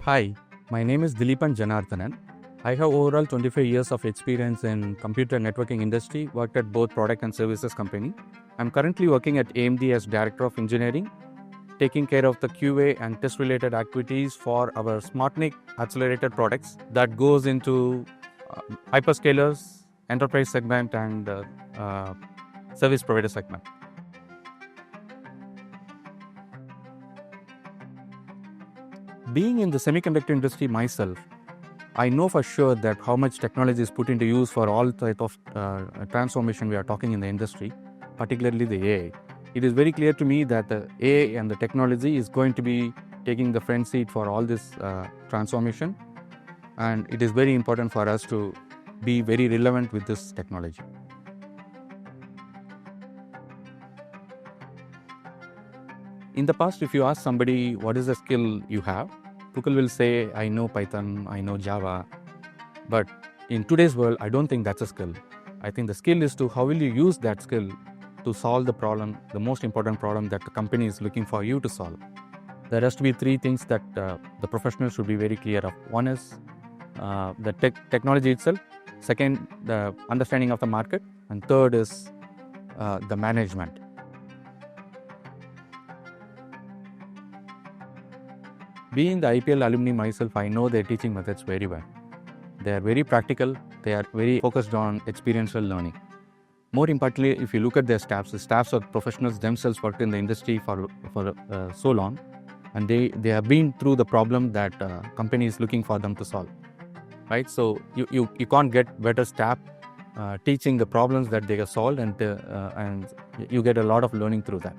Hi, my name is Dilipan Janarthanan. I have overall 25 years of experience in computer networking industry, worked at both product and services company. I'm currently working at AMD as Director of Engineering, taking care of the QA and test related activities for our SmartNIC accelerated products that goes into hyperscalers, enterprise segment and service provider segment. Being in the semiconductor industry myself, I know for sure that how much technology is put into use for all type of transformation we are talking in the industry, particularly the AI. It is very clear to me that the AI and the technology is going to be taking the front seat for all this transformation, and it is very important for us to be very relevant with this technology. In the past, if you ask somebody what is the skill you have, people will say, I know Python, I know Java. But in today's world, I don't think that's a skill. I think the skill is to how will you use that skill to solve the problem, the most important problem that the company is looking for you to solve. There has to be three things that the professional should be very clear of. One is the technology itself. Second, the understanding of the market. And third is the management. Being the IPL alumni myself, I know their teaching methods very well. They are very practical, they are very focused on experiential learning. More importantly, if you look at their staffs, the staffs are professionals themselves, worked in the industry for so long, and they have been through the problem that company is looking for them to solve. Right? So you can't get better staff teaching the problems that they have solved, and you get a lot of learning through that.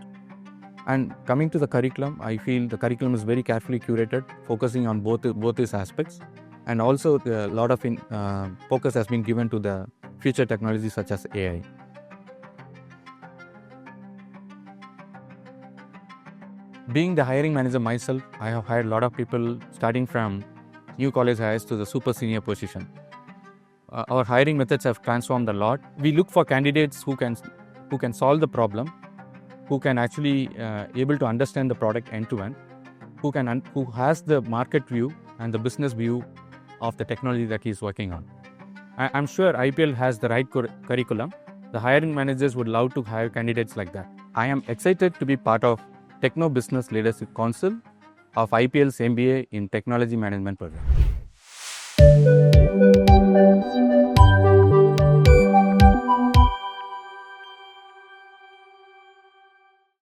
And coming to the curriculum, I feel the curriculum is very carefully curated, focusing on both these aspects. And also a lot of focus has been given to the future technologies such as AI. Being the hiring manager myself, I have hired a lot of people starting from new college hires to the super senior position. Our hiring methods have transformed a lot. We look for candidates who can solve the problem, who can actually able to understand the product end to end, who has the market view and the business view of the technology that he is working on. I'm sure IPL has the right curriculum. The hiring managers would love to hire candidates like that. I am excited to be part of Techno Business Leadership Council of IPL's MBA in Technology Management program.